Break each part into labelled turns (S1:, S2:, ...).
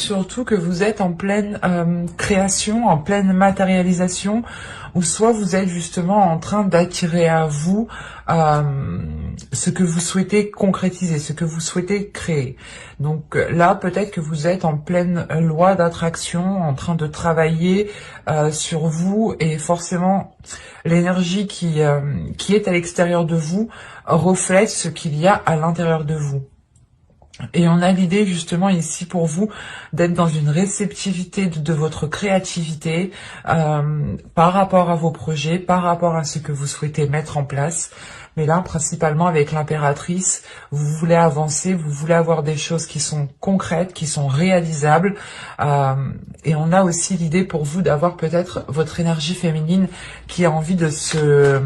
S1: Surtout que vous êtes en pleine création, en pleine matérialisation, ou soit vous êtes justement en train d'attirer à vous ce que vous souhaitez concrétiser, ce que vous souhaitez créer. Donc là, peut-être que vous êtes en pleine loi d'attraction, en train de travailler sur vous, et forcément l'énergie qui est à l'extérieur de vous reflète ce qu'il y a à l'intérieur de vous. Et on a l'idée justement ici pour vous d'être dans une réceptivité de votre créativité par rapport à vos projets, par rapport à ce que vous souhaitez mettre en place. Mais là, principalement avec l'impératrice, vous voulez avancer, vous voulez avoir des choses qui sont concrètes, qui sont réalisables. Et on a aussi l'idée pour vous d'avoir peut-être votre énergie féminine qui a envie de se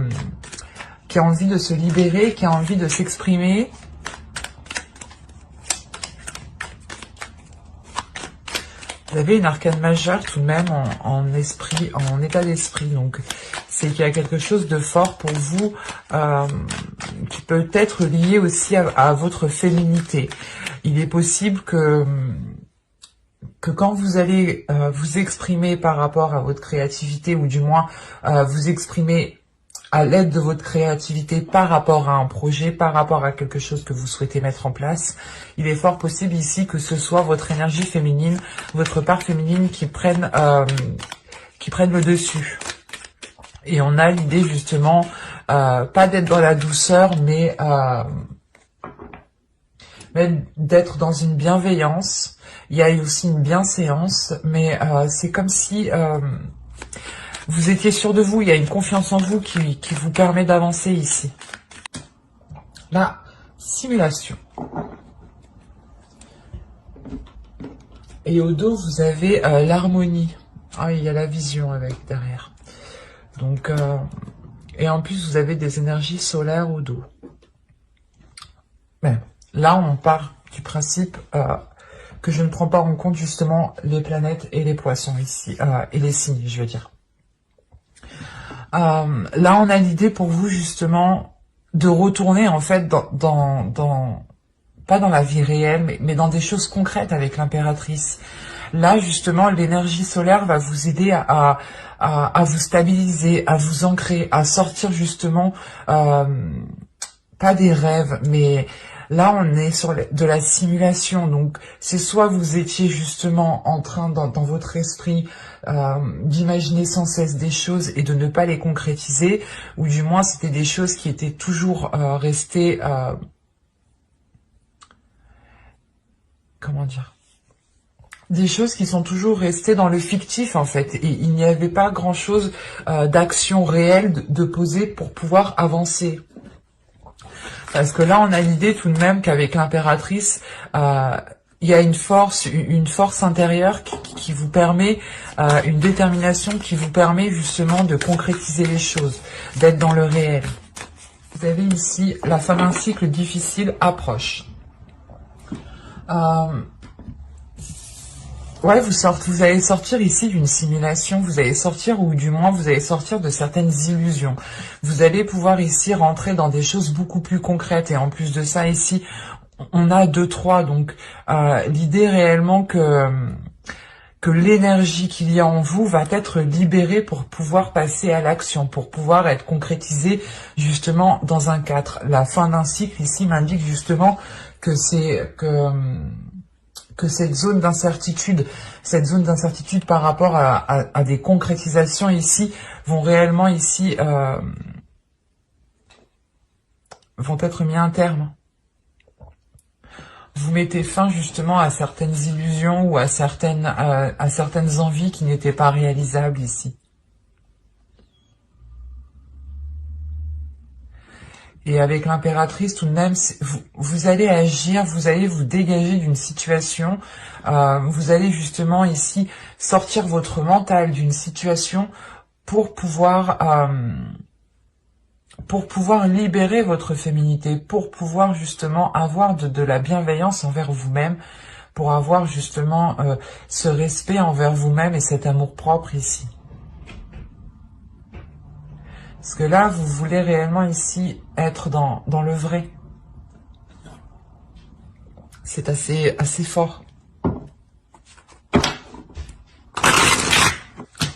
S1: libérer, qui a envie de s'exprimer. Vous avez une arcane majeure tout de même en état d'esprit. Donc, c'est qu'il y a quelque chose de fort pour vous qui peut être lié aussi à votre féminité. Il est possible que quand vous allez vous exprimer par rapport à votre créativité, ou du moins vous exprimer à l'aide de votre créativité par rapport à un projet, par rapport à quelque chose que vous souhaitez mettre en place, il est fort possible ici que ce soit votre énergie féminine, votre part féminine qui prenne le dessus. Et on a l'idée justement, pas d'être dans la douceur, mais d'être dans une bienveillance. Il y a aussi une bienséance, mais c'est comme si vous étiez sûr de vous, il y a une confiance en vous qui vous permet d'avancer ici. La simulation. Et au dos, vous avez l'harmonie. Ah, il y a la vision avec derrière. Donc, et en plus, vous avez des énergies solaires au dos. Mais là, on part du principe que je ne prends pas en compte justement les planètes et les poissons ici, et les signes, je veux dire. Là, on a l'idée pour vous justement de retourner en fait pas dans la vie réelle, mais dans des choses concrètes avec l'impératrice. Là, justement, l'énergie solaire va vous aider à vous stabiliser, à vous ancrer, à sortir justement, pas des rêves, mais là, on est sur de la simulation. Donc, c'est soit vous étiez justement en train, dans votre esprit, d'imaginer sans cesse des choses et de ne pas les concrétiser, ou du moins, c'était des choses qui étaient toujours restées... comment dire, des choses qui sont toujours restées dans le fictif en fait, et il n'y avait pas grand chose d'action réelle de poser pour pouvoir avancer. Parce que là on a l'idée tout de même qu'avec l'impératrice, il y a une force intérieure qui vous permet, une détermination qui vous permet justement de concrétiser les choses, d'être dans le réel. Vous avez ici la fin d'un cycle difficile approche. Ouais, vous allez sortir ici d'une simulation, vous allez sortir, ou du moins vous allez sortir de certaines illusions. Vous allez pouvoir ici rentrer dans des choses beaucoup plus concrètes, et en plus de ça ici, on a 2-3, donc l'idée réellement que l'énergie qu'il y a en vous va être libérée pour pouvoir passer à l'action, pour pouvoir être concrétisée justement dans un cadre. La fin d'un cycle ici m'indique justement que cette zone d'incertitude par rapport à des concrétisations ici, vont réellement ici, vont être mis un terme. Vous mettez fin justement à certaines illusions ou à certaines envies qui n'étaient pas réalisables ici. Et avec l'impératrice, tout de même, vous allez agir, vous allez vous dégager d'une situation, vous allez justement ici sortir votre mental d'une situation pour pouvoir libérer votre féminité, pour pouvoir justement avoir de la bienveillance envers vous-même, pour avoir justement ce respect envers vous-même et cet amour-propre ici. Parce que là, vous voulez réellement ici être dans le vrai. C'est assez fort.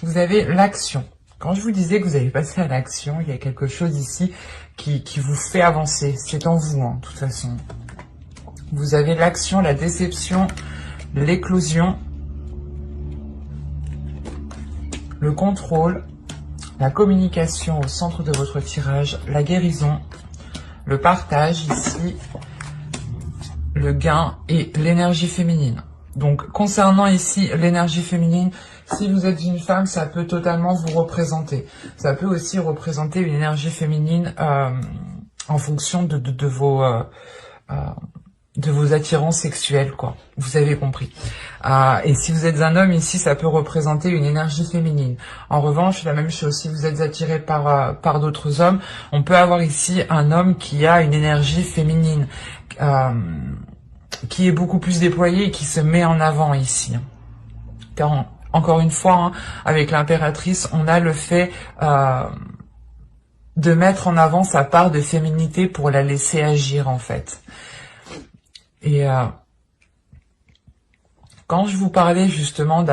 S1: vous avez l'action. Quand je vous disais que vous allez passer à l'action, il y a quelque chose ici qui vous fait avancer. C'est en vous, hein, de toute façon. Vous avez l'action, la déception, l'éclosion, le contrôle, la communication au centre de votre tirage, la guérison, le partage ici, le gain et l'énergie féminine. Donc, concernant ici l'énergie féminine, si vous êtes une femme, ça peut totalement vous représenter. Ça peut aussi représenter une énergie féminine en fonction de vos attirances sexuelles, quoi. Vous avez compris. Et si vous êtes un homme, ici, ça peut représenter une énergie féminine. En revanche, la même chose, si vous êtes attiré par d'autres hommes, on peut avoir ici un homme qui a une énergie féminine, qui est beaucoup plus déployée et qui se met en avant ici. Car, encore une fois, hein, avec l'impératrice, on a le fait de mettre en avant sa part de féminité pour la laisser agir, en fait. Et quand je vous parlais justement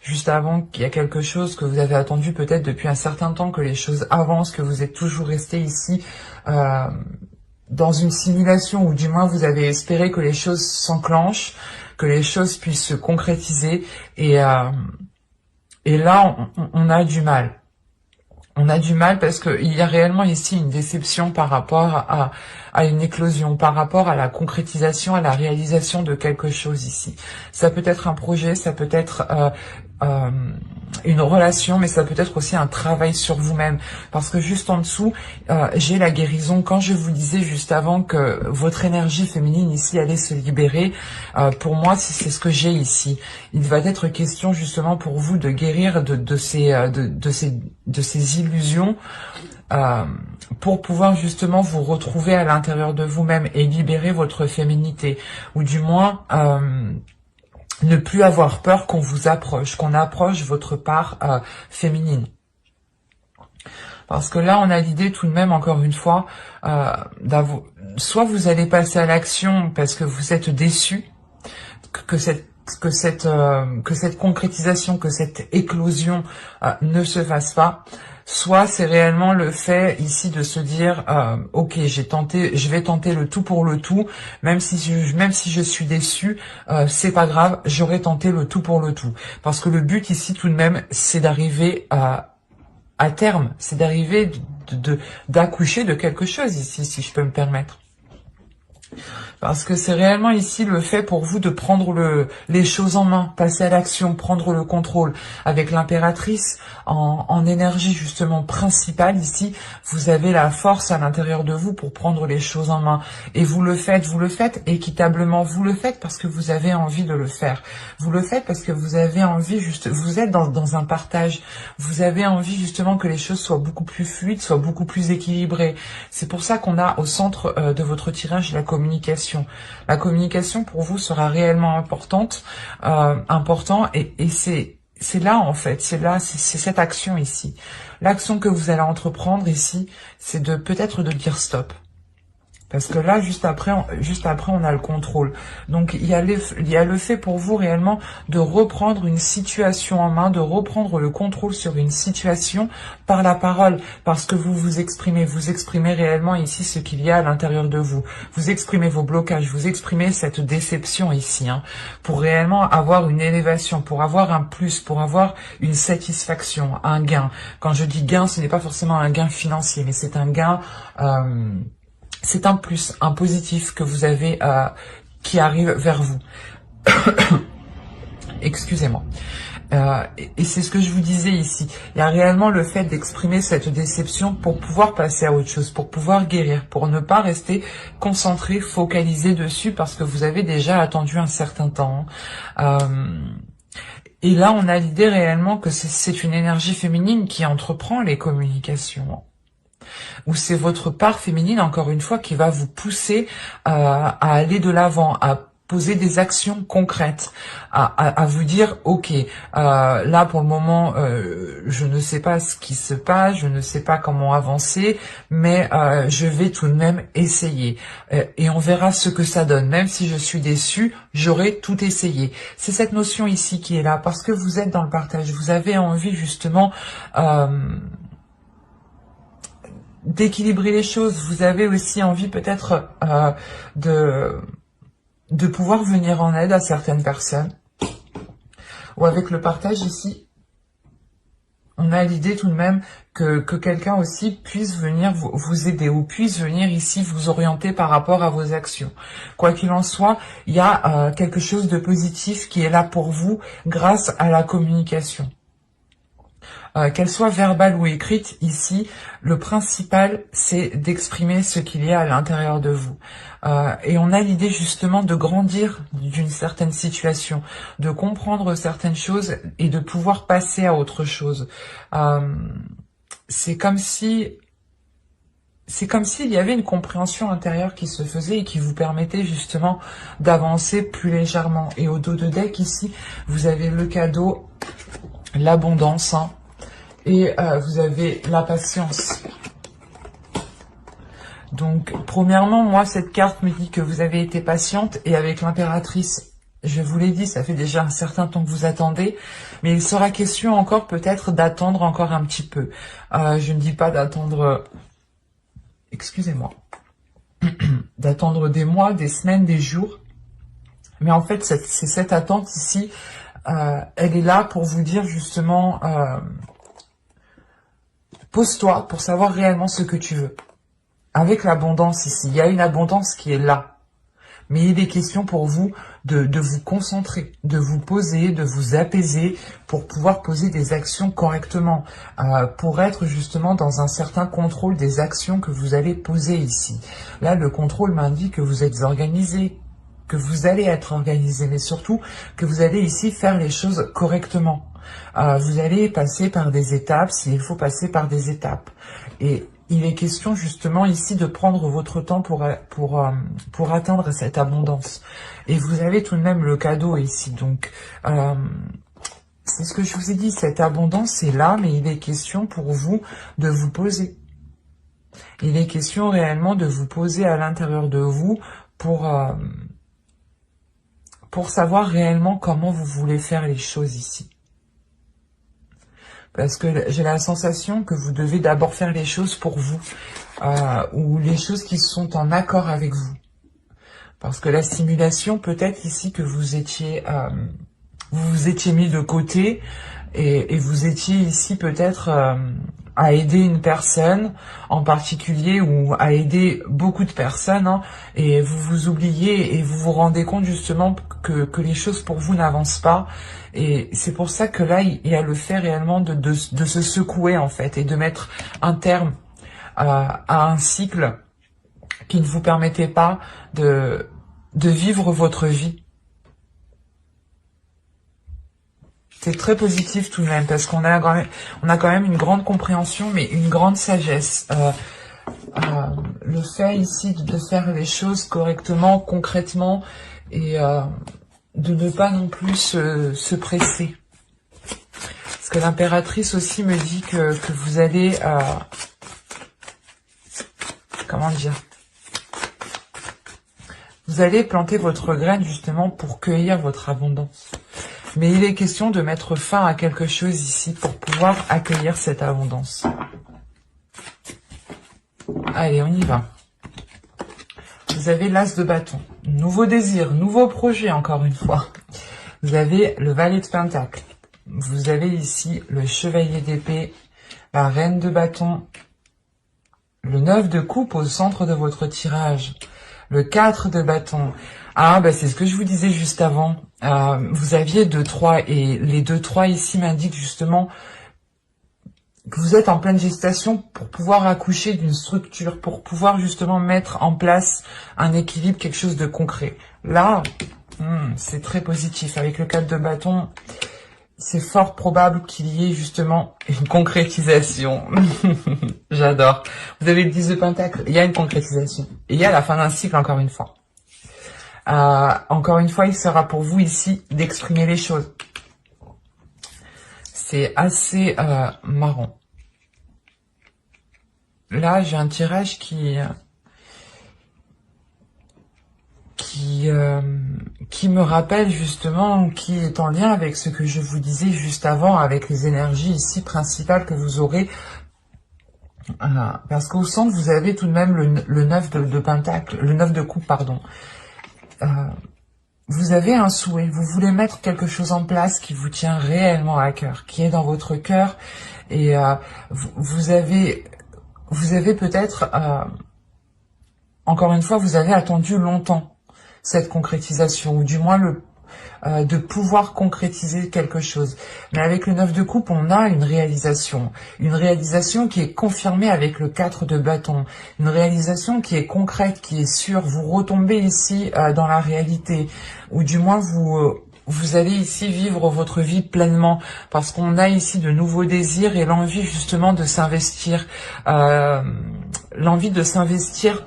S1: juste avant qu'il y a quelque chose que vous avez attendu peut-être depuis un certain temps, que les choses avancent, que vous êtes toujours resté ici dans une simulation, ou du moins vous avez espéré que les choses s'enclenchent, que les choses puissent se concrétiser, et là on a du mal. On a du mal parce qu'il y a réellement ici une déception par rapport à une éclosion, par rapport à la concrétisation, à la réalisation de quelque chose ici. Ça peut être un projet, ça peut être une relation, mais ça peut être aussi un travail sur vous-même. Parce que juste en dessous, j'ai la guérison. Quand je vous disais juste avant que votre énergie féminine ici allait se libérer, pour moi, c'est ce que j'ai ici. Il va être question justement pour vous de guérir de ces illusions, pour pouvoir justement vous retrouver à l'intérieur de vous-même et libérer votre féminité, ou du moins ne plus avoir peur qu'on vous approche, qu'on approche votre part féminine. Parce que là, on a l'idée tout de même, encore une fois, soit vous allez passer à l'action parce que vous êtes déçu, que cette concrétisation, que cette éclosion ne se fasse pas, soit c'est réellement le fait ici de se dire ok, je vais tenter le tout pour le tout, même si je suis déçu, c'est pas grave, j'aurai tenté le tout pour le tout, parce que le but ici tout de même, c'est d'arriver à terme, c'est d'arriver d'accoucher de quelque chose ici, si je peux me permettre. Parce que c'est réellement ici le fait pour vous de prendre les choses en main, passer à l'action, prendre le contrôle. Avec l'impératrice en énergie justement principale ici, vous avez la force à l'intérieur de vous pour prendre les choses en main. Et vous le faites équitablement, vous le faites parce que vous avez envie de le faire. Vous le faites parce que vous avez envie, vous êtes dans un partage. Vous avez envie justement que les choses soient beaucoup plus fluides, soient beaucoup plus équilibrées. C'est pour ça qu'on a au centre de votre tirage la communication. La communication pour vous sera réellement important et c'est là en fait, c'est cette action ici. L'action que vous allez entreprendre ici, c'est peut-être de dire stop. Parce que là, juste après, on a le contrôle. Donc, il y a le fait pour vous réellement de reprendre une situation en main, de reprendre le contrôle sur une situation par la parole. Parce que vous exprimez réellement ici ce qu'il y a à l'intérieur de vous. Vous exprimez vos blocages, vous exprimez cette déception ici, hein, pour réellement avoir une élévation, pour avoir un plus, pour avoir une satisfaction, un gain. Quand je dis gain, ce n'est pas forcément un gain financier, mais c'est un gain... c'est un plus, un positif que vous avez qui arrive vers vous. Excusez-moi. Et c'est ce que je vous disais ici. Il y a réellement le fait d'exprimer cette déception pour pouvoir passer à autre chose, pour pouvoir guérir, pour ne pas rester concentré, focalisé dessus parce que vous avez déjà attendu un certain temps. Et là, on a l'idée réellement que c'est une énergie féminine qui entreprend les communications. Ou c'est votre part féminine, encore une fois, qui va vous pousser à aller de l'avant, poser des actions concrètes, à vous dire, ok, là pour le moment, je ne sais pas ce qui se passe, je ne sais pas comment avancer, mais je vais tout de même essayer. Et on verra ce que ça donne. Même si je suis déçue, j'aurai tout essayé. C'est cette notion ici qui est là, parce que vous êtes dans le partage. Vous avez envie justement d'équilibrer les choses. Vous avez aussi envie peut-être de pouvoir venir en aide à certaines personnes. Ou avec le partage ici, on a l'idée tout de même que quelqu'un aussi puisse venir vous aider ou puisse venir ici vous orienter par rapport à vos actions. Quoi qu'il en soit, il y a quelque chose de positif qui est là pour vous grâce à la communication. Qu'elle soit verbale ou écrite, ici, le principal, c'est d'exprimer ce qu'il y a à l'intérieur de vous. Et on a l'idée justement de grandir d'une certaine situation, de comprendre certaines choses et de pouvoir passer à autre chose. C'est comme s'il y avait une compréhension intérieure qui se faisait et qui vous permettait justement d'avancer plus légèrement. Et au dos de deck, ici, vous avez le cadeau, l'abondance, hein. Et vous avez la patience. Donc, premièrement, moi, cette carte me dit que vous avez été patiente. Et avec l'impératrice, je vous l'ai dit, ça fait déjà un certain temps que vous attendez. Mais il sera question encore peut-être d'attendre encore un petit peu. Je ne dis pas d'attendre... excusez-moi. D'attendre des mois, des semaines, des jours. Mais en fait, c'est cette attente ici. Elle est là pour vous dire justement... pose-toi pour savoir réellement ce que tu veux. Avec l'abondance ici, il y a une abondance qui est là. Mais il est question pour vous de vous concentrer, de vous poser, de vous apaiser pour pouvoir poser des actions correctement, pour être justement dans un certain contrôle des actions que vous allez poser ici. Là, le contrôle m'indique que vous êtes organisé, que vous allez être organisé, mais surtout que vous allez ici faire les choses correctement. Vous allez passer par des étapes, s'il faut passer par des étapes. Et il est question justement ici de prendre votre temps pour atteindre cette abondance. Et vous avez tout de même le cadeau ici. Donc, c'est ce que je vous ai dit, cette abondance est là, mais il est question pour vous de vous poser. Il est question réellement de vous poser à l'intérieur de vous pour savoir réellement comment vous voulez faire les choses ici. Parce que j'ai la sensation que vous devez d'abord faire les choses pour vous, ou les choses qui sont en accord avec vous. Parce que la stimulation, peut-être ici que vous vous étiez mis de côté, et vous étiez ici peut-être à aider une personne en particulier, ou à aider beaucoup de personnes, hein, et vous vous oubliez, et vous vous rendez compte justement que les choses pour vous n'avancent pas. Et c'est pour ça que là, il y a le fait réellement de se secouer, en fait, et de mettre un terme à un cycle qui ne vous permettait pas de vivre votre vie. C'est très positif tout de même, parce qu'on a quand même une grande compréhension, mais une grande sagesse. Le fait ici de faire les choses correctement, concrètement, et... de ne pas non plus se presser. Parce que l'impératrice aussi me dit que vous allez... comment dire? Vous allez planter votre graine justement pour cueillir votre abondance. Mais il est question de mettre fin à quelque chose ici pour pouvoir accueillir cette abondance. Allez, on y va. Vous avez l'as de bâton. Nouveau désir, nouveau projet encore une fois. Vous avez le valet de pentacle. Vous avez ici le chevalier d'épée, la reine de bâton, le 9 de coupe au centre de votre tirage, le 4 de bâton. Ah, bah c'est ce que je vous disais juste avant. Vous aviez 2-3 et les 2-3 ici m'indiquent justement que vous êtes en pleine gestation pour pouvoir accoucher d'une structure, pour pouvoir justement mettre en place un équilibre, quelque chose de concret. Là, c'est très positif. Avec le 4 de bâton, c'est fort probable qu'il y ait justement une concrétisation. J'adore. Vous avez le 10 de pentacle, il y a une concrétisation. Et il y a la fin d'un cycle encore une fois. Encore une fois, il sera pour vous ici d'exprimer les choses. C'est assez marrant. Là, j'ai un tirage qui me rappelle justement, qui est en lien avec ce que je vous disais juste avant, avec les énergies ici principales que vous aurez. Parce qu'au centre, vous avez tout de même le 9 de pentacle, le 9 de coupe, pardon. Vous avez un souhait, vous voulez mettre quelque chose en place qui vous tient réellement à cœur, qui est dans votre cœur, et vous avez peut-être, encore une fois, vous avez attendu longtemps cette concrétisation, ou du moins de pouvoir concrétiser quelque chose. Mais avec le 9 de coupe, on a une réalisation qui est confirmée avec le 4 de bâton, une réalisation qui est concrète, qui est sûre. Vous retombez ici dans la réalité, ou du moins vous allez ici vivre votre vie pleinement, parce qu'on a ici de nouveaux désirs et l'envie justement de s'investir,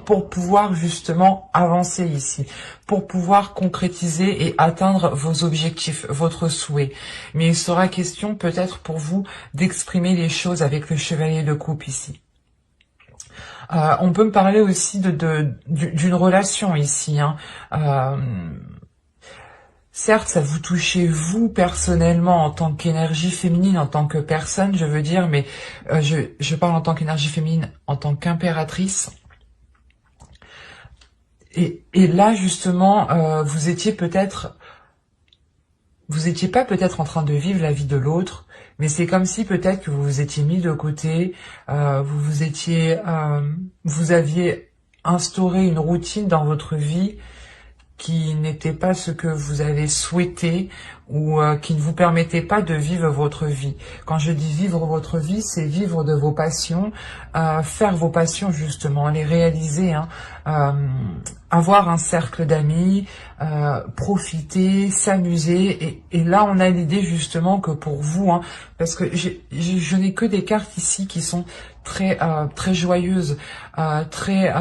S1: pour pouvoir justement avancer ici, pour pouvoir concrétiser et atteindre vos objectifs, votre souhait. Mais il sera question peut-être pour vous d'exprimer les choses avec le chevalier de coupe ici. On peut me parler aussi d'une relation ici, hein. Certes, ça vous touchez vous personnellement en tant qu'énergie féminine, en tant que personne, je veux dire, mais je parle en tant qu'énergie féminine, en tant qu'impératrice. Et là, justement, vous étiez pas peut-être en train de vivre la vie de l'autre, mais c'est comme si peut-être que vous vous étiez mis de côté, vous aviez instauré une routine dans votre vie qui n'était pas ce que vous avez souhaité, ou qui ne vous permettait pas de vivre votre vie. Quand je dis vivre votre vie, c'est vivre de vos passions, faire vos passions justement, les réaliser, hein, avoir un cercle d'amis, profiter, s'amuser, et là on a l'idée justement que pour vous, hein, parce que je n'ai que des cartes ici qui sont très joyeuses, très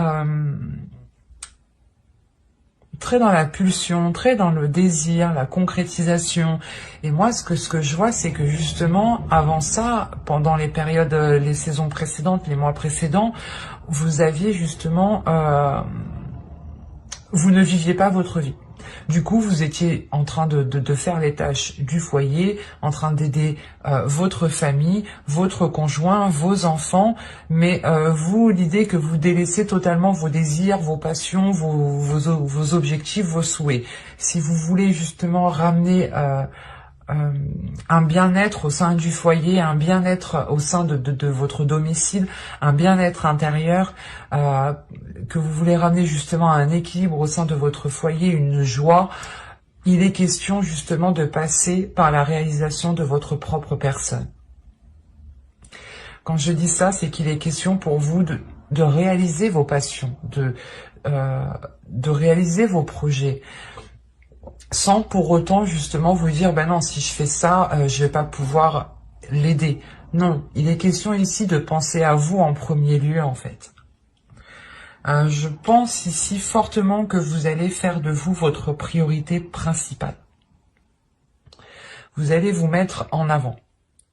S1: dans la pulsion, très dans le désir, la concrétisation. Et moi, ce que je vois, c'est que justement, avant ça, pendant les périodes, les saisons précédentes, les mois précédents, vous aviez justement, vous ne viviez pas votre vie. Du coup, vous étiez en train de faire les tâches du foyer, en train d'aider votre famille, votre conjoint, vos enfants, mais vous, l'idée que vous délaissez totalement vos désirs, vos passions, vos objectifs, vos souhaits. Si vous voulez justement ramener un bien-être au sein du foyer, un bien-être au sein de votre domicile, un bien-être intérieur, que vous voulez ramener justement à un équilibre au sein de votre foyer, une joie, il est question justement de passer par la réalisation de votre propre personne. Quand je dis ça, c'est qu'il est question pour vous de réaliser vos passions, de réaliser vos projets, sans pour autant justement vous dire, ben non, si je fais ça, je vais pas pouvoir l'aider. Non, il est question ici de penser à vous en premier lieu en fait. Je pense ici fortement que vous allez faire de vous votre priorité principale. Vous allez vous mettre en avant,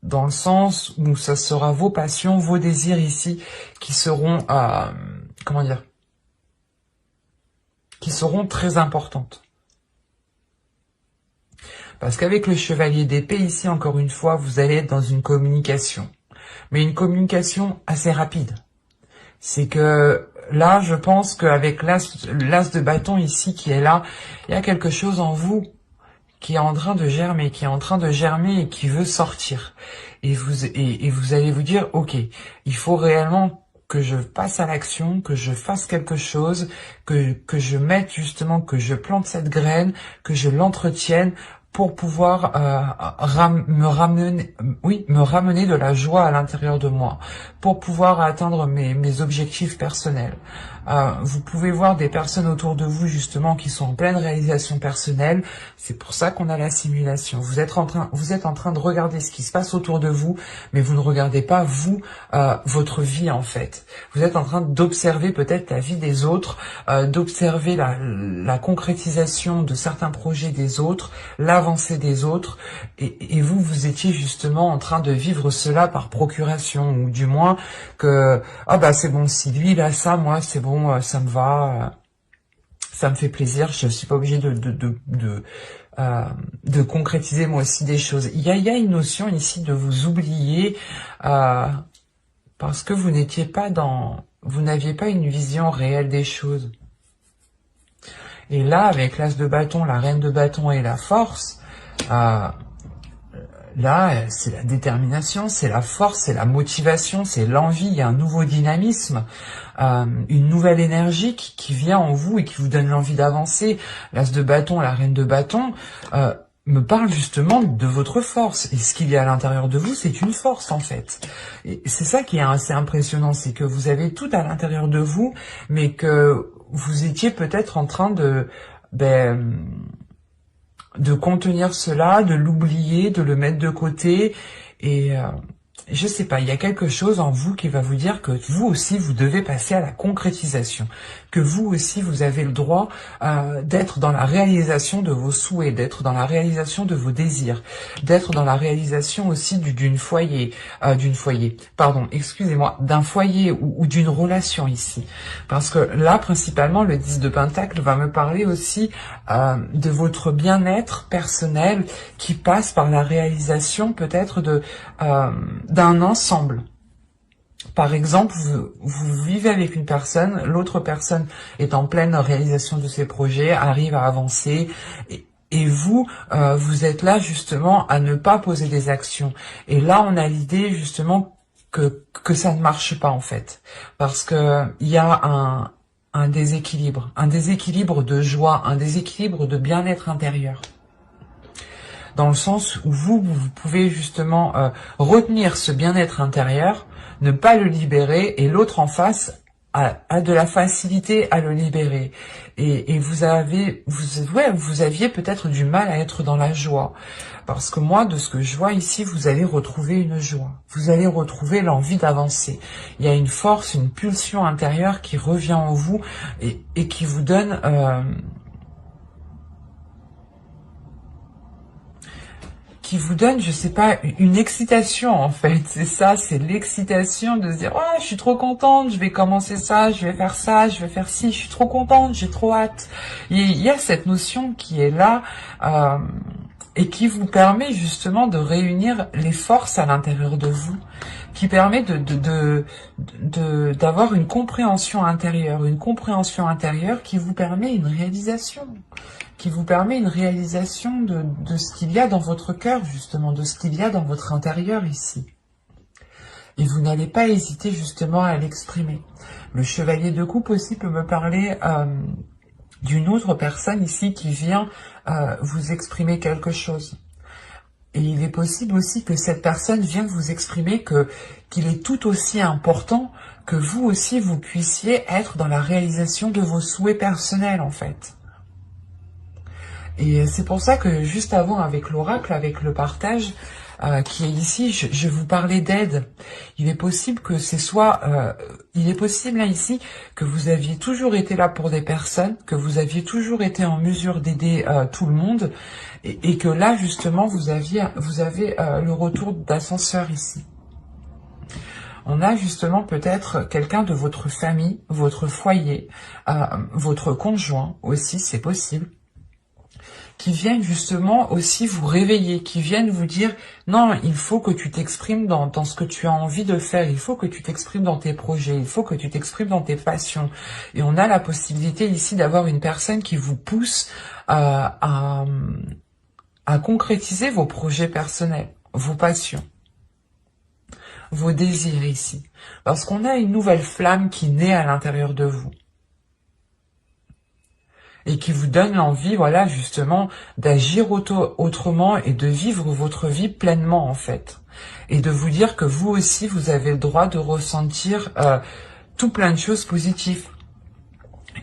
S1: dans le sens où ça sera vos passions, vos désirs ici qui seront, comment dire, qui seront très importantes. Parce qu'avec le chevalier d'épée, ici, encore une fois, vous allez être dans une communication. Mais une communication assez rapide. C'est que là, je pense qu'avec l'as de bâton ici qui est là, il y a quelque chose en vous qui est en train de germer, et qui veut sortir. Et vous allez vous dire, ok, il faut réellement que je passe à l'action, que je fasse quelque chose, que je mette justement, que je plante cette graine, que je l'entretienne, pour pouvoir me ramener de la joie à l'intérieur de moi, pour pouvoir atteindre mes objectifs personnels. Vous pouvez voir des personnes autour de vous justement qui sont en pleine réalisation personnelle. C'est pour ça qu'on a la simulation. Vous êtes en train de regarder ce qui se passe autour de vous, mais vous ne regardez pas vous, votre vie en fait. Vous êtes en train d'observer peut-être la vie des autres, d'observer la concrétisation de certains projets des autres, l'avancée des autres, et vous étiez justement en train de vivre cela par procuration, ou du moins que ah bah c'est bon, si lui il a ça, moi c'est bon, ça me va, ça me fait plaisir, je suis pas obligée de concrétiser moi aussi des choses. Il y a une notion ici de vous oublier parce que vous n'aviez pas une vision réelle des choses. Et là, avec l'as de bâton, la reine de bâton et la force, là, c'est la détermination, c'est la force, c'est la motivation, c'est l'envie, il y a un nouveau dynamisme, une nouvelle énergie qui vient en vous et qui vous donne l'envie d'avancer. L'as de bâton, la reine de bâton, me parle justement de votre force. Et ce qu'il y a à l'intérieur de vous, c'est une force en fait. Et c'est ça qui est assez impressionnant, c'est que vous avez tout à l'intérieur de vous, mais que vous étiez peut-être en train de contenir cela, de l'oublier, de le mettre de côté. Et je sais pas, il y a quelque chose en vous qui va vous dire que vous aussi, vous devez passer à la concrétisation. Que vous aussi, vous avez le droit d'être dans la réalisation de vos souhaits, d'être dans la réalisation de vos désirs, d'être dans la réalisation aussi d'un foyer, d'un foyer ou d'une relation ici. Parce que là, principalement, le 10 de Pentacle va me parler aussi de votre bien-être personnel qui passe par la réalisation peut-être d'un ensemble. Par exemple, vous vivez avec une personne, l'autre personne est en pleine réalisation de ses projets, arrive à avancer, et vous, vous êtes là justement à ne pas poser des actions. Et là, on a l'idée justement que ça ne marche pas en fait, parce que il y a un déséquilibre de joie, un déséquilibre de bien-être intérieur. Dans le sens où vous pouvez justement retenir ce bien-être intérieur, ne pas le libérer, et l'autre en face a de la facilité à le libérer. Et vous aviez peut-être du mal à être dans la joie. Parce que moi, de ce que je vois ici, vous allez retrouver une joie. Vous allez retrouver l'envie d'avancer. Il y a une force, une pulsion intérieure qui revient en vous et qui vous donne... je sais pas, une excitation en fait. C'est ça, c'est l'excitation de se dire « Oh, je suis trop contente, je vais commencer ça, je vais faire ça, je vais faire ci, je suis trop contente, j'ai trop hâte. » Il y a cette notion qui est là et qui vous permet justement de réunir les forces à l'intérieur de vous, qui permet d'avoir une compréhension intérieure qui vous permet une réalisation. Qui vous permet une réalisation de ce qu'il y a dans votre cœur, justement, de ce qu'il y a dans votre intérieur ici. Et vous n'allez pas hésiter justement à l'exprimer. Le chevalier de coupe aussi peut me parler d'une autre personne ici qui vient vous exprimer quelque chose. Et il est possible aussi que cette personne vienne vous exprimer qu'il est tout aussi important que vous aussi vous puissiez être dans la réalisation de vos souhaits personnels en fait. Et c'est pour ça que juste avant, avec l'oracle, avec le partage qui est ici, je vous parlais d'aide. Il est possible que il est possible là ici que vous aviez toujours été là pour des personnes, que vous aviez toujours été en mesure d'aider tout le monde, et que là justement vous avez le retour d'ascenseur ici. On a justement peut-être quelqu'un de votre famille, votre foyer, votre conjoint aussi, c'est possible, qui viennent justement aussi vous réveiller, qui viennent vous dire « Non, il faut que tu t'exprimes dans ce que tu as envie de faire, il faut que tu t'exprimes dans tes projets, il faut que tu t'exprimes dans tes passions. » Et on a la possibilité ici d'avoir une personne qui vous pousse à concrétiser vos projets personnels, vos passions, vos désirs ici. Parce qu'on a une nouvelle flamme qui naît à l'intérieur de vous. et qui vous donne l'envie, voilà, justement, d'agir autrement et de vivre votre vie pleinement, en fait. Et de vous dire que vous aussi, vous avez le droit de ressentir tout plein de choses positives.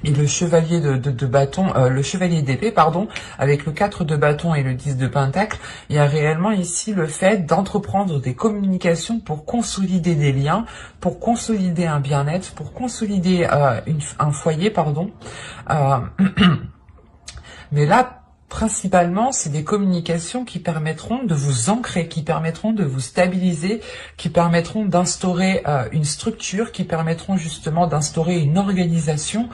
S1: Et le chevalier de bâton, le chevalier d'épée, pardon, avec le 4 de bâton et le 10 de pentacle, il y a réellement ici le fait d'entreprendre des communications pour consolider des liens, pour consolider un bien-être, pour consolider un foyer, pardon. Mais là, principalement, c'est des communications qui permettront de vous ancrer, qui permettront de vous stabiliser, qui permettront d'instaurer une structure, qui permettront justement d'instaurer une organisation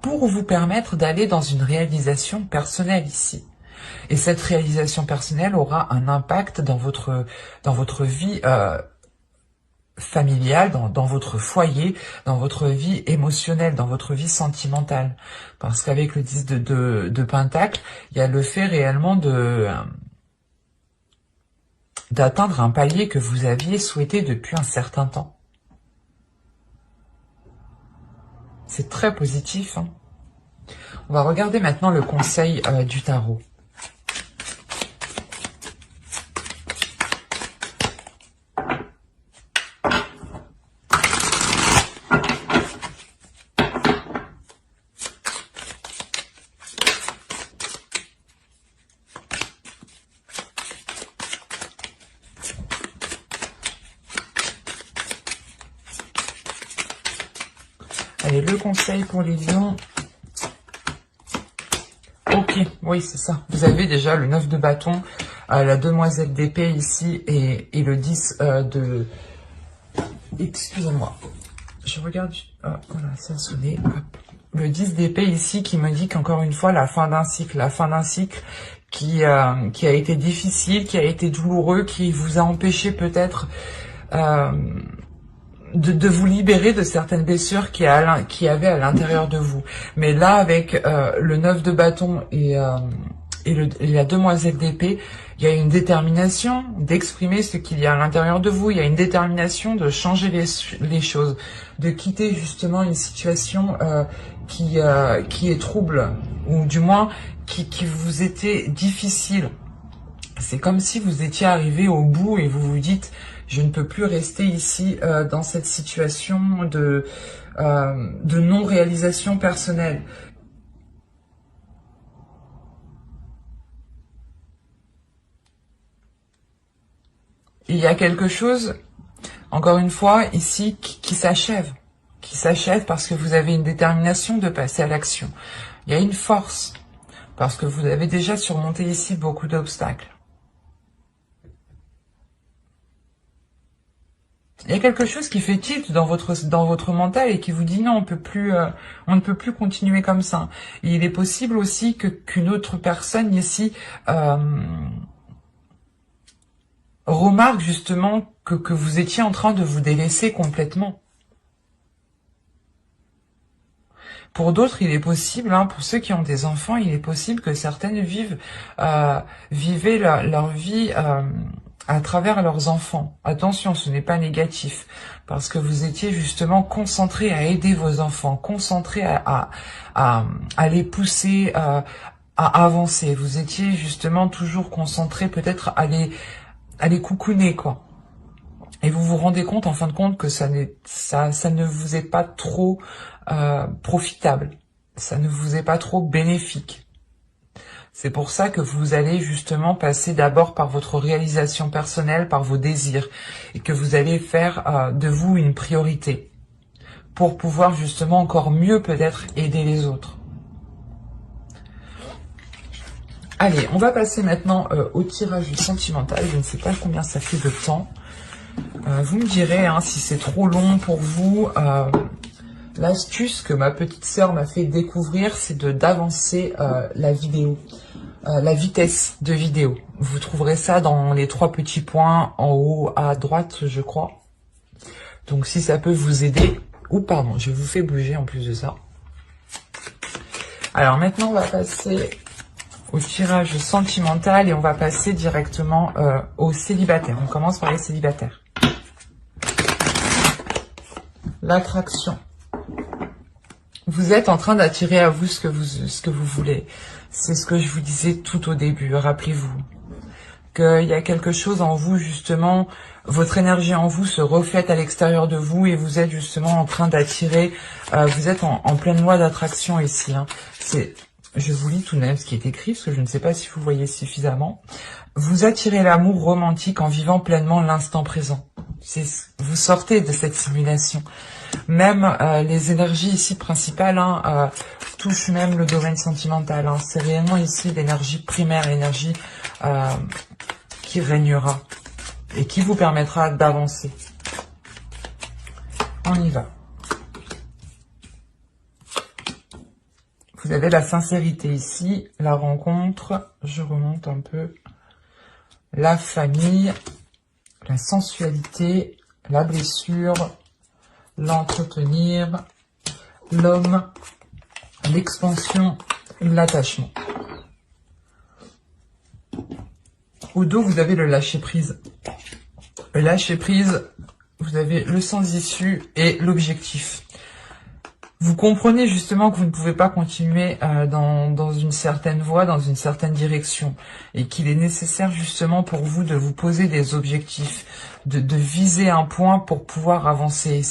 S1: pour vous permettre d'aller dans une réalisation personnelle ici. Et cette réalisation personnelle aura un impact dans votre vie familiale, dans votre foyer, dans votre vie émotionnelle, dans votre vie sentimentale. Parce qu'avec le 10 de pentacle, il y a le fait réellement d'atteindre un palier que vous aviez souhaité depuis un certain temps. C'est très positif, hein. On va regarder maintenant le conseil du tarot. Allez, le conseil pour les lions. Ok, oui, c'est ça. Vous avez déjà le 9 de bâton, la demoiselle d'épée ici et le 10 de... Excusez-moi. Je regarde... voilà, ça a sonné. Hop. Le 10 d'épée ici qui me dit qu'encore une fois, la fin d'un cycle qui a été difficile, qui a été douloureux, qui vous a empêché peut-être... de vous libérer de certaines blessures qui avaient à l'intérieur de vous. Mais là, avec le 9 de bâton et la demoiselle d'épée, il y a une détermination d'exprimer ce qu'il y a à l'intérieur de vous. Il y a une détermination de changer les choses, de quitter justement une situation qui est trouble, ou du moins qui vous était difficile. C'est comme si vous étiez arrivé au bout et vous vous dites... Je ne peux plus rester ici dans cette situation de non-réalisation personnelle. Il y a quelque chose, encore une fois, ici, qui s'achève. Qui s'achève parce que vous avez une détermination de passer à l'action. Il y a une force, parce que vous avez déjà surmonté ici beaucoup d'obstacles. Il y a quelque chose qui fait tilt dans votre mental et qui vous dit non, on ne peut plus continuer comme ça. Et il est possible aussi qu'une autre personne ici remarque justement que vous étiez en train de vous délaisser complètement. Pour d'autres, il est possible, hein, pour ceux qui ont des enfants, il est possible que certaines vivaient leur vie à travers leurs enfants. Attention, ce n'est pas négatif, parce que vous étiez justement concentré à aider vos enfants, concentré à les pousser à avancer. Vous étiez justement toujours concentré peut-être à les coucouner, quoi. Et vous vous rendez compte, en fin de compte, que ça ne vous est pas trop profitable. Ça ne vous est pas trop bénéfique. C'est pour ça que vous allez justement passer d'abord par votre réalisation personnelle, par vos désirs, et que vous allez faire de vous une priorité, pour pouvoir justement encore mieux peut-être aider les autres. Allez, on va passer maintenant au tirage sentimental. Je ne sais pas combien ça fait de temps. Vous me direz hein, si c'est trop long pour vous. L'astuce que ma petite sœur m'a fait découvrir, c'est d'avancer la vidéo, la vitesse de vidéo. Vous trouverez ça dans les 3 petits points en haut à droite, je crois. Donc si ça peut vous aider, ou pardon, je vous fais bouger en plus de ça. Alors maintenant, on va passer au tirage sentimental et on va passer directement aux célibataires. On commence par les célibataires. L'attraction. vous êtes en train d'attirer à vous ce que vous voulez. C'est ce que je vous disais tout au début. Rappelez-vous qu'il y a quelque chose en vous, justement, votre énergie en vous se reflète à l'extérieur de vous et vous êtes justement en train d'attirer, vous êtes en pleine loi d'attraction ici. Hein. Je vous lis tout de même ce qui est écrit, parce que je ne sais pas si vous voyez suffisamment. Vous attirez l'amour romantique en vivant pleinement l'instant présent. Vous sortez de cette simulation. Même les énergies ici principales touchent même le domaine sentimental. Hein. C'est réellement ici l'énergie primaire, l'énergie qui régnera et qui vous permettra d'avancer. On y va. Vous avez la sincérité ici, la rencontre, je remonte un peu, la famille, la sensualité, la blessure, l'entretenir, l'homme, l'expansion, l'attachement. Au dos, vous avez le lâcher-prise. Le lâcher-prise, vous avez le sans-issue et l'objectif. Vous comprenez justement que vous ne pouvez pas continuer dans une certaine voie, dans une certaine direction, et qu'il est nécessaire justement pour vous de vous poser des objectifs, de viser un point pour pouvoir avancer.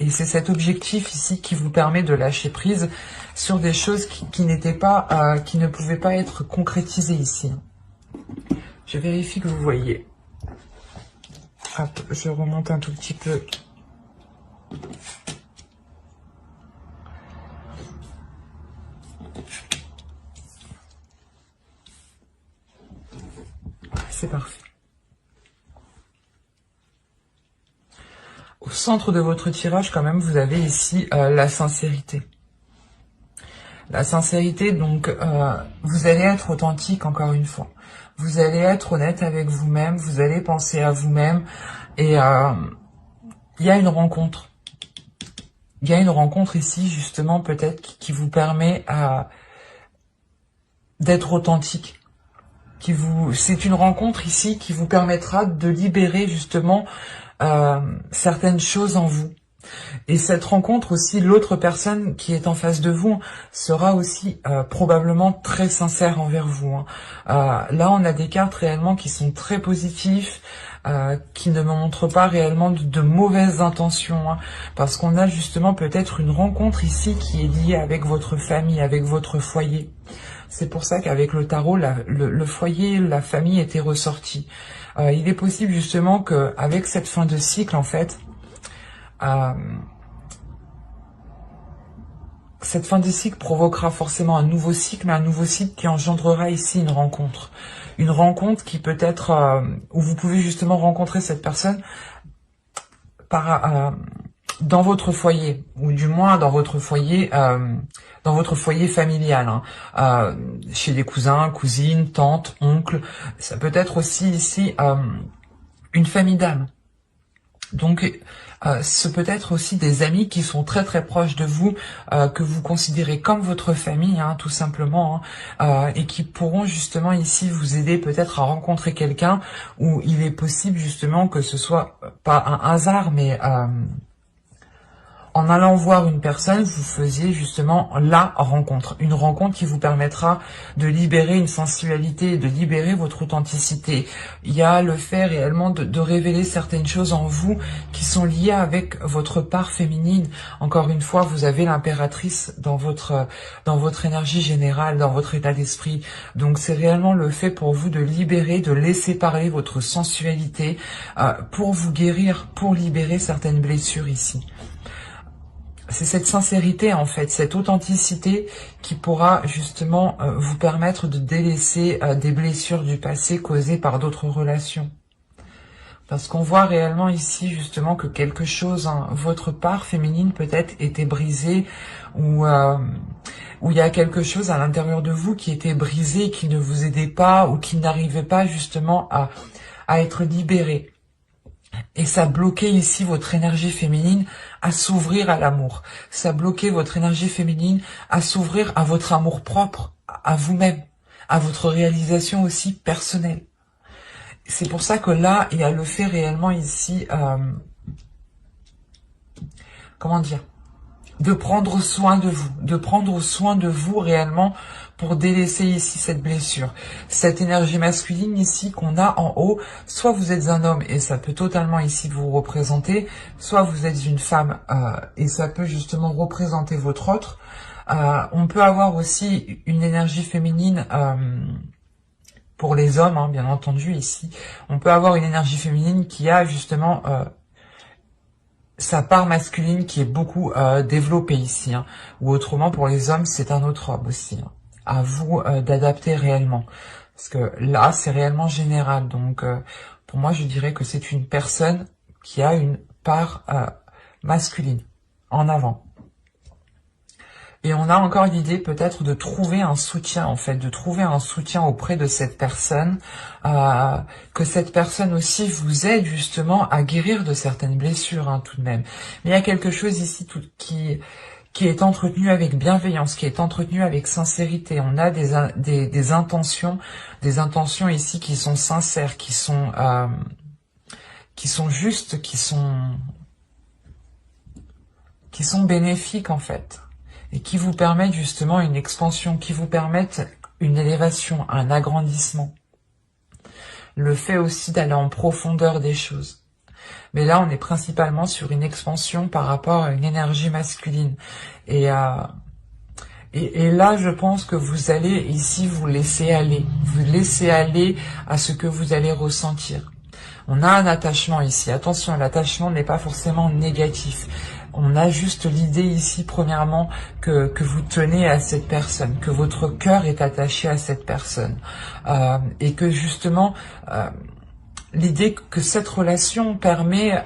S1: Et c'est cet objectif ici qui vous permet de lâcher prise sur des choses qui n'étaient pas, qui ne pouvaient pas être concrétisées ici. Je vérifie que vous voyez. Hop, je remonte un tout petit peu. C'est parfait. Au centre de votre tirage, quand même, vous avez ici la sincérité. La sincérité, donc, vous allez être authentique, encore une fois. Vous allez être honnête avec vous-même, vous allez penser à vous-même, et il y a une rencontre. Il y a une rencontre ici, justement, peut-être, qui vous permet d'être authentique. C'est une rencontre ici qui vous permettra de libérer, justement, certaines choses en vous. Et cette rencontre aussi, l'autre personne qui est en face de vous sera aussi probablement très sincère envers vous. Hein. Là, on a des cartes réellement qui sont très positifs, qui ne montrent pas réellement de mauvaises intentions. Hein, parce qu'on a justement peut-être une rencontre ici qui est liée avec votre famille, avec votre foyer. C'est pour ça qu'avec le tarot, le foyer, la famille était ressorti. Il est possible justement qu'avec cette fin de cycle, en fait, cette fin de cycle provoquera forcément un nouveau cycle, mais un nouveau cycle qui engendrera ici une rencontre. Une rencontre qui peut être, où vous pouvez justement rencontrer cette personne dans votre foyer, ou du moins dans votre foyer familial, hein, chez des cousins, cousines, tantes, oncles. Ça peut être aussi ici une famille d'âme. Donc, ce peut être aussi des amis qui sont très très proches de vous, que vous considérez comme votre famille, hein, tout simplement, hein, et qui pourront justement ici vous aider peut-être à rencontrer quelqu'un où il est possible justement que ce soit pas un hasard, mais en allant voir une personne, vous faisiez justement la rencontre. Une rencontre qui vous permettra de libérer une sensualité, de libérer votre authenticité. Il y a le fait réellement de révéler certaines choses en vous qui sont liées avec votre part féminine. Encore une fois, vous avez l'impératrice dans votre énergie générale, dans votre état d'esprit. Donc c'est réellement le fait pour vous de libérer, de laisser parler votre sensualité pour vous guérir, pour libérer certaines blessures ici. C'est cette sincérité, en fait, cette authenticité qui pourra justement vous permettre de délaisser des blessures du passé causées par d'autres relations. Parce qu'on voit réellement ici justement que quelque chose, hein, votre part féminine peut-être était brisée, ou il y a quelque chose à l'intérieur de vous qui était brisé, qui ne vous aidait pas, ou qui n'arrivait pas justement à être libéré. Et ça bloquait ici votre énergie féminine à s'ouvrir à l'amour. Ça bloquait votre énergie féminine à s'ouvrir à votre amour propre, à vous-même, à votre réalisation aussi personnelle. C'est pour ça que là, il y a le fait réellement ici, comment dire, de prendre soin de vous, de prendre soin de vous réellement pour délaisser ici cette blessure. Cette énergie masculine ici qu'on a en haut, soit vous êtes un homme et ça peut totalement ici vous représenter, soit vous êtes une femme et ça peut justement représenter votre autre. On peut avoir aussi une énergie féminine pour les hommes, hein, bien entendu ici. On peut avoir une énergie féminine qui a justement sa part masculine qui est beaucoup développée ici, hein. Ou autrement pour les hommes c'est un autre homme aussi, hein. À vous d'adapter réellement, parce que là c'est réellement général, donc pour moi je dirais que c'est une personne qui a une part masculine en avant. Et on a encore l'idée peut-être de trouver un soutien, en fait, de trouver un soutien auprès de cette personne, que cette personne aussi vous aide justement à guérir de certaines blessures, hein, tout de même. Mais il y a quelque chose ici qui est entretenu avec bienveillance, qui est entretenu avec sincérité. On a des intentions ici qui sont sincères, qui sont justes, qui sont bénéfiques en fait. Et qui vous permettent justement une expansion, qui vous permettent une élévation, un agrandissement. Le fait aussi d'aller en profondeur des choses. Mais là, on est principalement sur une expansion par rapport à une énergie masculine. Et là, je pense que vous allez ici vous laisser aller à ce que vous allez ressentir. On a un attachement ici. Attention, l'attachement n'est pas forcément négatif. On a juste l'idée ici, premièrement, que vous tenez à cette personne, que votre cœur est attaché à cette personne. Et que justement, l'idée que cette relation permet,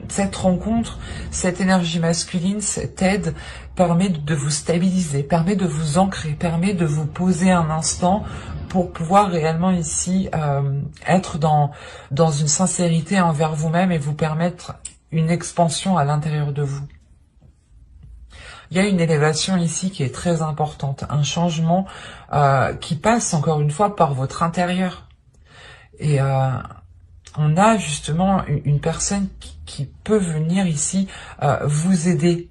S1: cette rencontre, cette énergie masculine, cette aide, permet de vous stabiliser, permet de vous ancrer, permet de vous poser un instant pour pouvoir réellement ici être dans une sincérité envers vous-même et vous permettre une expansion à l'intérieur de vous. Il y a une élévation ici qui est très importante, un changement qui passe encore une fois par votre intérieur. Et on a justement une personne qui peut venir ici vous aider.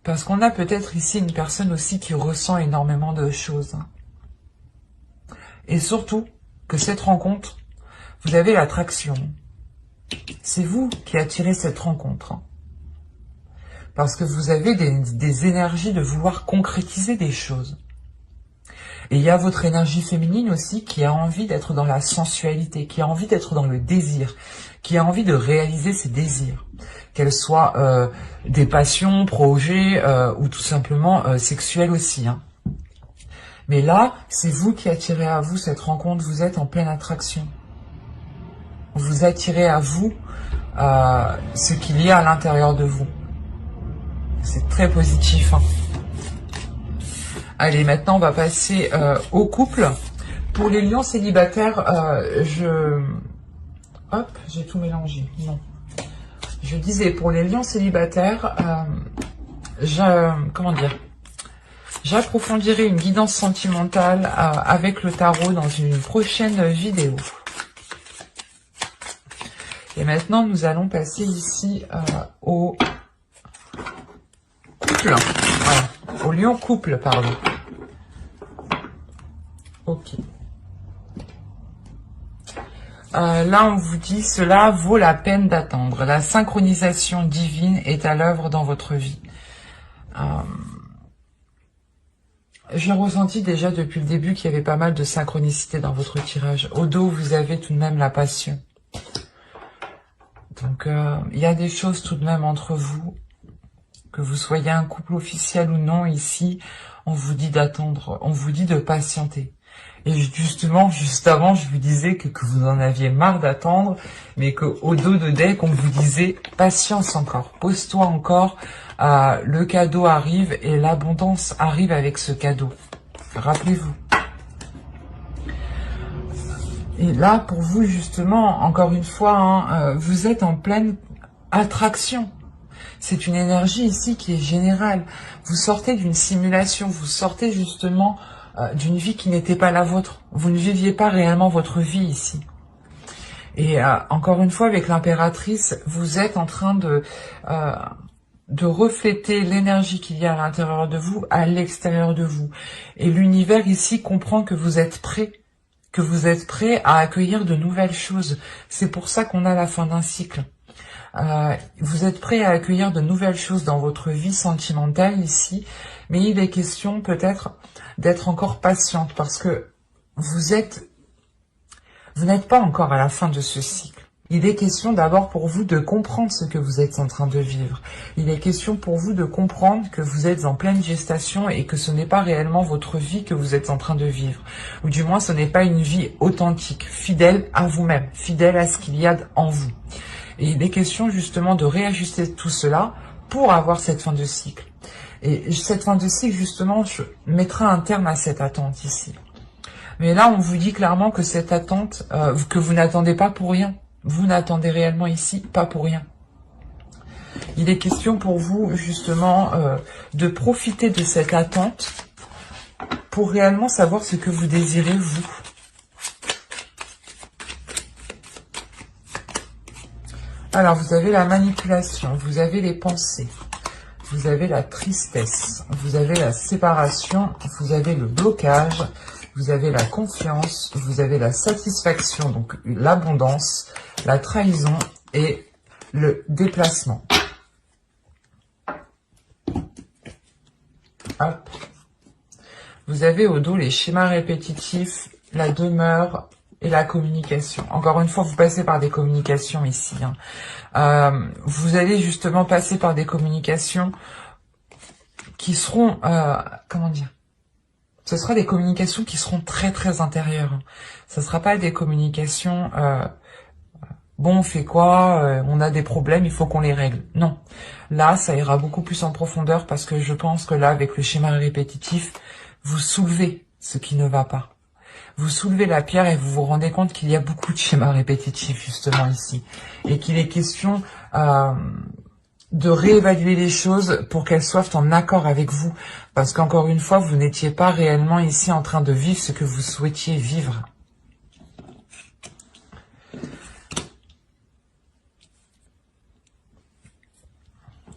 S1: Parce qu'on a peut-être ici une personne aussi qui ressent énormément de choses. Et surtout, que cette rencontre, vous avez l'attraction. C'est vous qui attirez cette rencontre. Parce que vous avez des énergies de vouloir concrétiser des choses. Et il y a votre énergie féminine aussi qui a envie d'être dans la sensualité, qui a envie d'être dans le désir, qui a envie de réaliser ses désirs. Qu'elles soient des passions, projets ou tout simplement sexuelles aussi. Hein. Mais là, c'est vous qui attirez à vous cette rencontre, vous êtes en pleine attraction. Vous attirez à vous ce qu'il y a à l'intérieur de vous. C'est très positif. Hein. Allez, maintenant on va passer au couple. Pour les lions célibataires, hop, j'ai tout mélangé. Non. Je disais, pour les lions célibataires, j'approfondirai une guidance sentimentale avec le tarot dans une prochaine vidéo. Et maintenant, nous allons passer ici au couple. Voilà. Au lion couple, pardon. Ok. Là, on vous dit, cela vaut la peine d'attendre. La synchronisation divine est à l'œuvre dans votre vie. J'ai ressenti déjà depuis le début qu'il y avait pas mal de synchronicité dans votre tirage. Au dos, vous avez tout de même la passion. Donc, il y a des choses tout de même entre vous. Que vous soyez un couple officiel ou non, ici, on vous dit d'attendre, on vous dit de patienter. Et justement, juste avant, je vous disais que vous en aviez marre d'attendre, mais qu'au dos de deck, on vous disait patience encore, pose-toi encore, le cadeau arrive et l'abondance arrive avec ce cadeau. Rappelez-vous. Et là, pour vous, justement, encore une fois, hein, vous êtes en pleine attraction. C'est une énergie ici qui est générale. Vous sortez d'une simulation, vous sortez justement d'une vie qui n'était pas la vôtre. Vous ne viviez pas réellement votre vie ici. Et encore une fois, avec l'impératrice, vous êtes en train de refléter l'énergie qu'il y a à l'intérieur de vous, à l'extérieur de vous. Et l'univers ici comprend que vous êtes prêt, à accueillir de nouvelles choses. C'est pour ça qu'on a la fin d'un cycle. Vous êtes prêt à accueillir de nouvelles choses dans votre vie sentimentale ici, mais il est question peut-être d'être encore patiente parce que vous n'êtes pas encore à la fin de ce cycle. Il est question d'abord pour vous de comprendre ce que vous êtes en train de vivre. Il est question pour vous de comprendre que vous êtes en pleine gestation et que ce n'est pas réellement votre vie que vous êtes en train de vivre. Ou du moins, ce n'est pas une vie authentique, fidèle à vous-même, fidèle à ce qu'il y a en vous. Et il est question justement de réajuster tout cela pour avoir cette fin de cycle. Et cette fin de cycle, justement, je mettrai un terme à cette attente ici. Mais là, on vous dit clairement que cette attente, que vous n'attendez pas pour rien. Vous n'attendez réellement ici pas pour rien. Il est question pour vous, justement, de profiter de cette attente pour réellement savoir ce que vous désirez, vous. Alors, vous avez la manipulation, vous avez les pensées, vous avez la tristesse, vous avez la séparation, vous avez le blocage, vous avez la confiance, vous avez la satisfaction, donc l'abondance, la trahison et le déplacement. Hop. Vous avez au dos les schémas répétitifs, la demeure et la communication. Encore une fois, vous passez par des communications ici. Vous allez justement passer par des communications qui seront, comment dire, ce sera des communications qui seront très très intérieures. Ce ne sera pas des communications, bon on fait quoi, on a des problèmes, il faut qu'on les règle. Non, là ça ira beaucoup plus en profondeur parce que je pense que là avec le schéma répétitif, vous soulevez ce qui ne va pas. Vous soulevez la pierre et vous vous rendez compte qu'il y a beaucoup de schémas répétitifs justement ici. Et qu'il est question de réévaluer les choses pour qu'elles soient en accord avec vous. Parce qu'encore une fois, vous n'étiez pas réellement ici en train de vivre ce que vous souhaitiez vivre.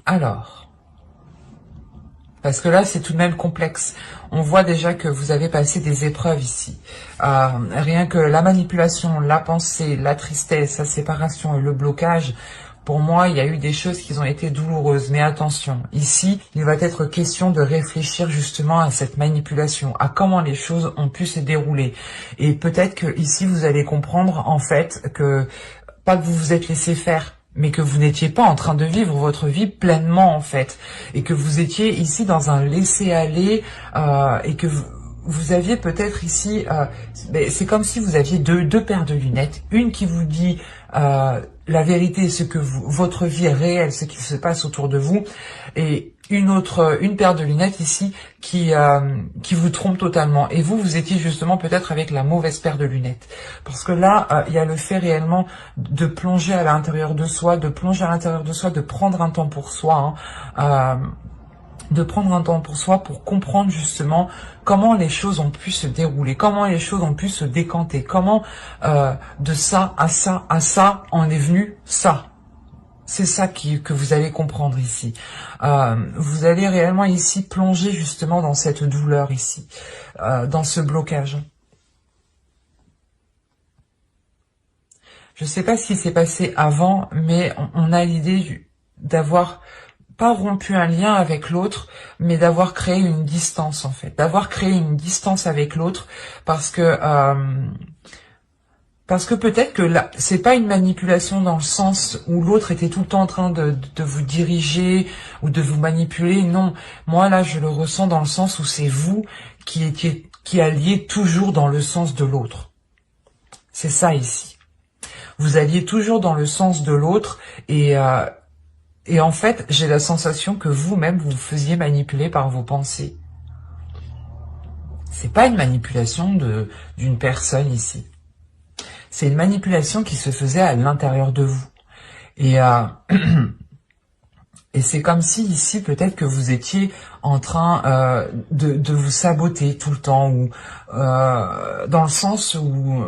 S1: Alors, parce que là, c'est tout de même complexe. On voit déjà que vous avez passé des épreuves ici. Rien que la manipulation, la pensée, la tristesse, la séparation et le blocage, pour moi, il y a eu des choses qui ont été douloureuses. Mais attention, ici, il va être question de réfléchir justement à cette manipulation, à comment les choses ont pu se dérouler. Et peut-être que ici, vous allez comprendre en fait que, pas que vous vous êtes laissé faire, mais que vous n'étiez pas en train de vivre votre vie pleinement en fait, et que vous étiez ici dans un laisser-aller, et que vous aviez peut-être ici, c'est comme si vous aviez deux paires de lunettes, une qui vous dit la vérité, ce que votre vie est réelle, ce qui se passe autour de vous, et une paire de lunettes ici qui vous trompe totalement. Et vous étiez justement peut-être avec la mauvaise paire de lunettes. Parce que là, il y a le fait réellement de plonger à l'intérieur de soi, de prendre un temps pour soi, de prendre un temps pour soi pour comprendre justement comment les choses ont pu se dérouler, comment les choses ont pu se décanter, comment de ça à ça à ça en est venu ça. C'est ça que vous allez comprendre ici. Vous allez réellement ici plonger justement dans cette douleur ici, dans ce blocage. Je ne sais pas ce qui s'est passé avant, mais on a l'idée d'avoir pas rompu un lien avec l'autre, mais d'avoir créé une distance en fait, d'avoir créé une distance avec l'autre parce que peut-être que là, c'est pas une manipulation dans le sens où l'autre était tout le temps en train de vous diriger ou de vous manipuler. Non, moi là, je le ressens dans le sens où c'est vous qui alliez toujours dans le sens de l'autre. C'est ça ici. Vous alliez toujours dans le sens de l'autre et en fait, j'ai la sensation que vous-même, vous faisiez manipuler par vos pensées. C'est pas une manipulation d'une personne ici. C'est une manipulation qui se faisait à l'intérieur de vous. Et c'est comme si ici, peut-être que vous étiez en train de vous saboter tout le temps, ou dans le sens où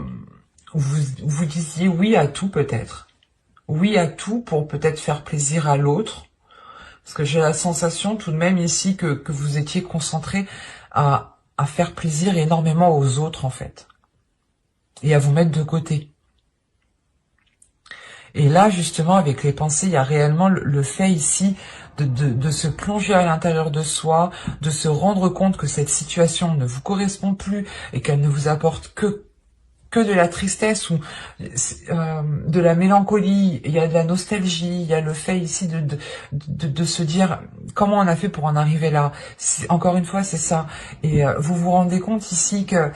S1: vous disiez oui à tout peut-être. Oui à tout pour peut-être faire plaisir à l'autre, Parce que j'ai la sensation tout de même ici que vous étiez concentré à faire plaisir énormément aux autres, en fait. Et à vous mettre de côté. Et là, justement, avec les pensées, il y a réellement le fait ici de se plonger à l'intérieur de soi, de se rendre compte que cette situation ne vous correspond plus et qu'elle ne vous apporte que de la tristesse ou de la mélancolie. Il y a de la nostalgie, il y a le fait ici de se dire comment on a fait pour en arriver là. Encore une fois, c'est ça. Et vous vous rendez compte ici que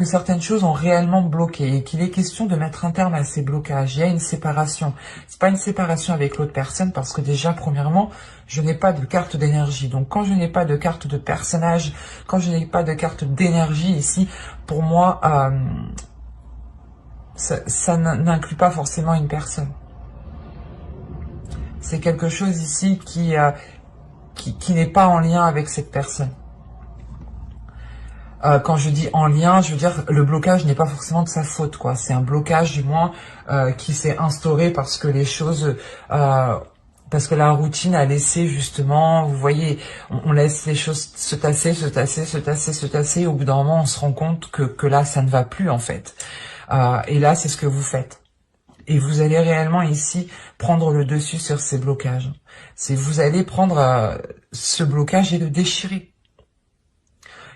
S1: certaines choses ont réellement bloqué et qu'il est question de mettre un terme à ces blocages. Il y a une séparation. C'est pas une séparation avec l'autre personne parce que déjà, premièrement, je n'ai pas de carte d'énergie. Donc quand je n'ai pas de carte de personnage, quand je n'ai pas de carte d'énergie ici, pour moi, ça n'inclut pas forcément une personne. C'est quelque chose ici qui n'est pas en lien avec cette personne. Quand je dis en lien, je veux dire le blocage n'est pas forcément de sa faute, quoi. C'est un blocage du moins qui s'est instauré parce que les choses, parce que la routine a laissé justement, vous voyez, on laisse les choses se tasser, se tasser, se tasser, se tasser. Et au bout d'un moment, on se rend compte que là, ça ne va plus en fait. Et là, c'est ce que vous faites. Et vous allez réellement ici prendre le dessus sur ces blocages. C'est vous allez prendre ce blocage et le déchirer.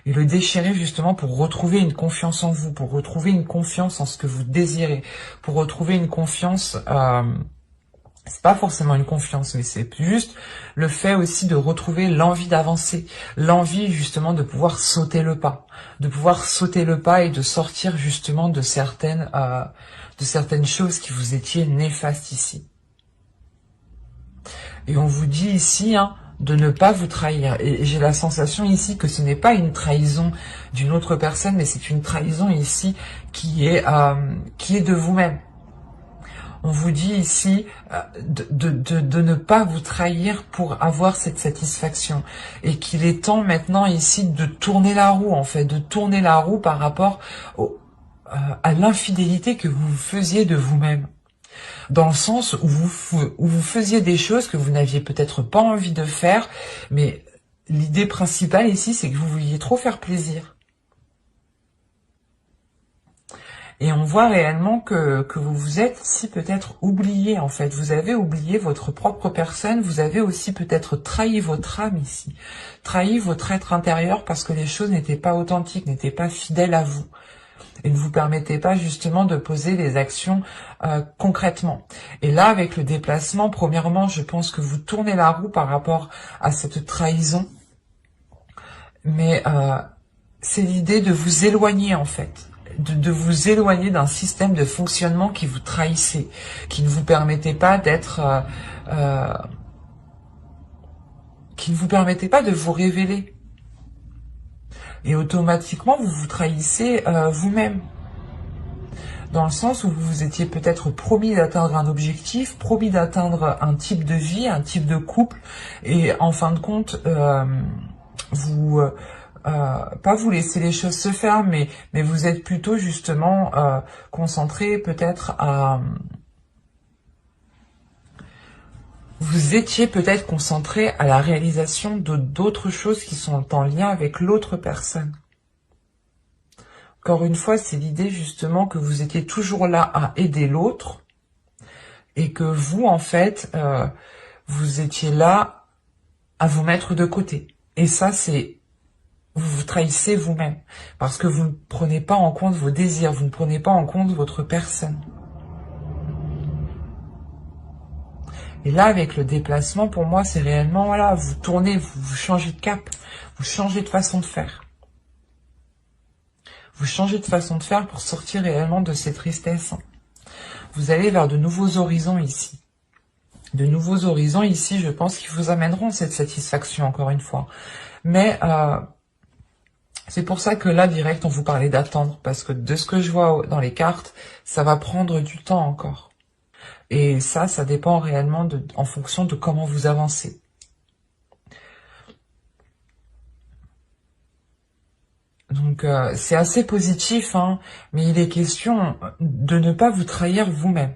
S1: Et le déchirer justement pour retrouver une confiance en vous, pour retrouver une confiance en ce que vous désirez, pour retrouver une confiance, c'est pas forcément une confiance, mais c'est juste le fait aussi de retrouver l'envie d'avancer, l'envie justement de pouvoir sauter le pas, et de sortir justement de certaines choses qui vous étiez néfastes ici. Et on vous dit ici, de ne pas vous trahir. Et j'ai la sensation ici que ce n'est pas une trahison d'une autre personne, mais c'est une trahison ici qui est de vous-même. On vous dit ici de ne pas vous trahir pour avoir cette satisfaction. Et qu'il est temps maintenant ici de tourner la roue, en fait, de tourner la roue par rapport à l'infidélité que vous faisiez de vous-même. Dans le sens où vous faisiez des choses que vous n'aviez peut-être pas envie de faire, mais l'idée principale ici, c'est que vous vouliez trop faire plaisir. Et on voit réellement que vous vous êtes si peut-être oublié, en fait. Vous avez oublié votre propre personne, vous avez aussi peut-être trahi votre âme ici. Trahi votre être intérieur parce que les choses n'étaient pas authentiques, n'étaient pas fidèles à vous. Et ne vous permettez pas justement de poser des actions concrètement. Et là, avec le déplacement, premièrement, je pense que vous tournez la roue par rapport à cette trahison. Mais c'est l'idée de vous éloigner en fait. De vous éloigner d'un système de fonctionnement qui vous trahissait, qui ne vous permettait pas d'être... qui ne vous permettait pas de vous révéler. Et automatiquement, vous vous trahissez vous-même. Dans le sens où vous vous étiez peut-être promis d'atteindre un objectif, promis d'atteindre un type de vie, un type de couple, et en fin de compte, pas vous laisser les choses se faire, mais vous êtes plutôt justement concentré peut-être à... Vous étiez peut-être concentré à la réalisation de d'autres choses qui sont en lien avec l'autre personne. Encore une fois, c'est l'idée justement que vous étiez toujours là à aider l'autre et que vous, en fait, vous étiez là à vous mettre de côté. Et ça, c'est... Vous vous trahissez vous-même parce que vous ne prenez pas en compte vos désirs, vous ne prenez pas en compte votre personne. Et là, avec le déplacement, pour moi, c'est réellement, voilà, vous tournez, vous changez de cap, vous changez de façon de faire. Vous changez de façon de faire pour sortir réellement de ces tristesses. Vous allez vers de nouveaux horizons ici. De nouveaux horizons ici, je pense qu'ils vous amèneront cette satisfaction, encore une fois. Mais c'est pour ça que là, direct, on vous parlait d'attendre. Parce que de ce que je vois dans les cartes, ça va prendre du temps encore. Et ça dépend réellement en fonction de comment vous avancez. Donc c'est assez positif, mais il est question de ne pas vous trahir vous-même.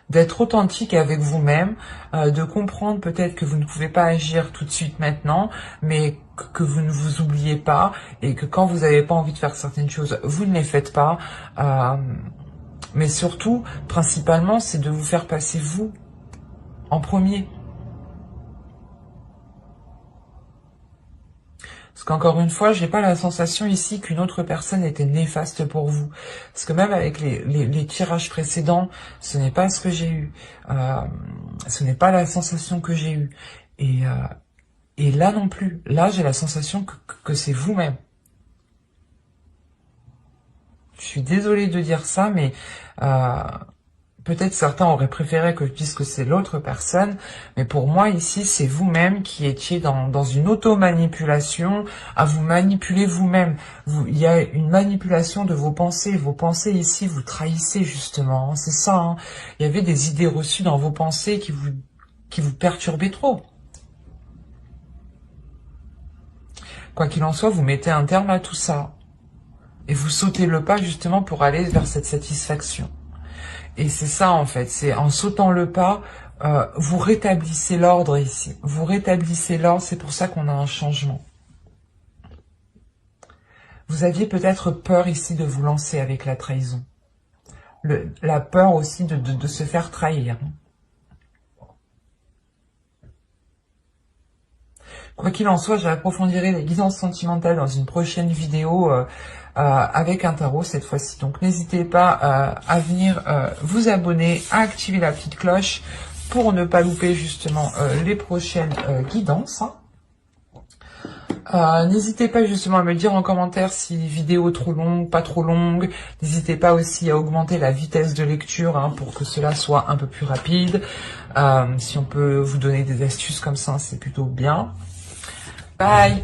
S1: d'être authentique avec vous-même, de comprendre peut-être que vous ne pouvez pas agir tout de suite maintenant, mais que vous ne vous oubliez pas, et que quand vous n'avez pas envie de faire certaines choses, vous ne les faites pas. Mais surtout, principalement, c'est de vous faire passer vous en premier. Parce qu'encore une fois, j'ai pas la sensation ici qu'une autre personne était néfaste pour vous. Parce que même avec les tirages précédents, ce n'est pas ce que j'ai eu. Ce n'est pas la sensation que j'ai eue. Et là non plus. Là, j'ai la sensation que c'est vous-même. Je suis désolée de dire ça, mais peut-être certains auraient préféré que je dise que c'est l'autre personne, mais pour moi ici, c'est vous-même qui étiez dans une auto-manipulation, à vous manipuler vous-même. Il y a une manipulation de vos pensées. Vos pensées ici, vous trahissez justement, c'est ça. Hein. Il y avait des idées reçues dans vos pensées qui vous perturbaient trop. Quoi qu'il en soit, vous mettez un terme à tout ça. Et vous sautez le pas justement pour aller vers cette satisfaction. Et c'est ça en fait, c'est en sautant le pas, vous rétablissez l'ordre ici. Vous rétablissez l'ordre, c'est pour ça qu'on a un changement. Vous aviez peut-être peur ici de vous lancer avec la trahison. La peur aussi de se faire trahir. Quoi qu'il en soit, j'approfondirai les guidances sentimentales dans une prochaine vidéo avec un tarot cette fois-ci. Donc n'hésitez pas à venir vous abonner, à activer la petite cloche pour ne pas louper justement les prochaines guidances. N'hésitez pas justement à me dire en commentaire si vidéo trop longue, pas trop longue. N'hésitez pas aussi à augmenter la vitesse de lecture hein, pour que cela soit un peu plus rapide. Si on peut vous donner des astuces comme ça, c'est plutôt bien. Bye!